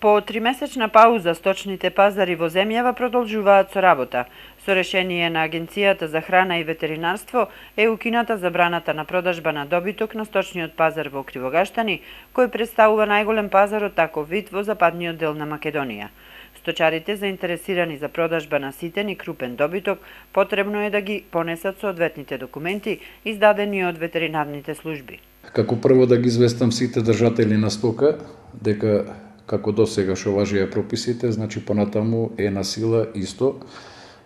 По тримесечна пауза сточните пазари во земјава продолжуваат со работа. Со решение на Агенцијата за храна и ветеринарство е укината забраната на продажба на добиток на сточниот пазар во Кривогаштани, кој представува најголем пазар од таков вид во западниот дел на Македонија. Сточарите заинтересирани за продажба на ситен и крупен добиток потребно е да ги понесат соодветните документи издадени од ветеринарните служби. Како прво да ги известам сите држатели на стока дека како досега што важеа прописите, значи понатаму е на сила исто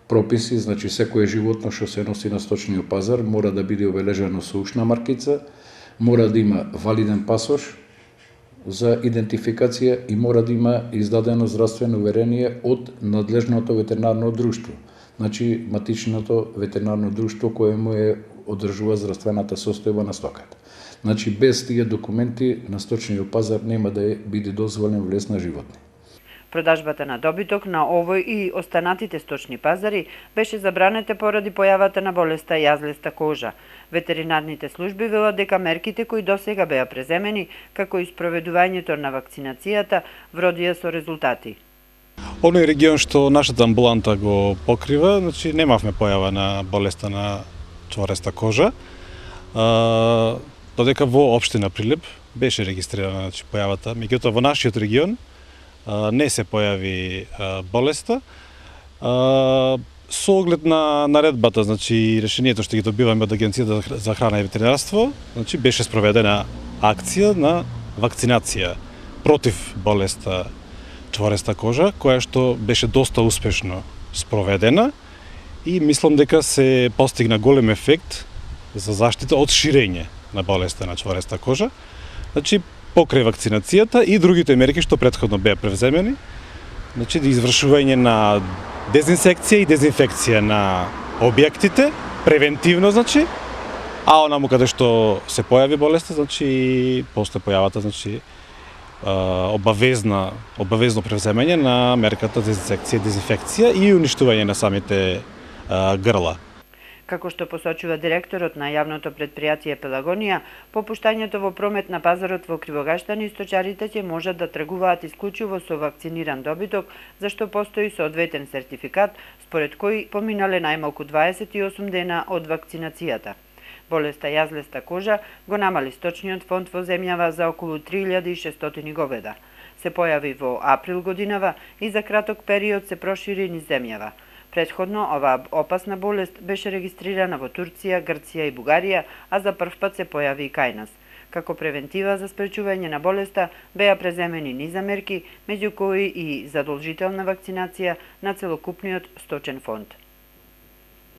прописи, значи секое животно што се носи на сточниот пазар мора да биде обележено со ушна маркица, мора да има валиден пасош за идентификација и мора да има издадено здравствено уверение од надлежното ветеринарно друштво, значи матичното ветеринарно друштво кое му е одржува здравствената состојба на стоката. Значи, без тие документи на сточниот пазар нема да биде дозволен влез на животни. Продажбата на добиток на овој и останатите сточни пазари беше забранета поради појавата на болеста јазлеста кожа. Ветеринарните служби велат дека мерките кои досега беа преземени, како и спроведувањето на вакцинацијата, вродија со резултати. Оној регион што нашата амбуланта го покрива, значи немавме појава на болеста на чвореста кожа. Додека во општина Прилеп беше регистрирана појавата, меѓутоа во нашиот регион не се појави болеста. Со оглед на наредбата, значи решението што ги добиваме од Агенцијата за храна и ветеринарство, значи беше спроведена акција на вакцинација против болеста чвореста кожа, која што беше доста успешно спроведена и мислам дека се постигна голем ефект за заштита од ширење на болеста на чвореста кожа. Значи, покрај вакцинацијата и другите мерки што претходно беа превземени, значи да извршување на дезинсекција и дезинфекција на објектите, превентивно, значи, а онаму каде што се појави болеста, значи, после појавата, значи, обавезно превземање на мерката дезинсекција и дезинфекција и уништување на самите грла. Како што посочува директорот на јавното предпријатие Пелагонија, по пуштањето во промет на пазарот во Кривогаштани, сточарите ќе можат да тргуваат исклучиво со вакциниран добиток, зашто постои соодветен сертификат, според кој поминале најмалку 28 дена од вакцинацијата. Болеста јазлеста кожа го намали сточниот фонд во земјава за околу 3600 говеда. Се појави во април годинава и за краток период се прошири низ земјава. Претходно, оваа опасна болест беше регистрирана во Турција, Грција и Бугарија, а за прв пат се појави и кај нас. Како превентива за спречување на болеста беа преземени низа мерки, меѓу кои и задолжителна вакцинација на целокупниот сточен фонд.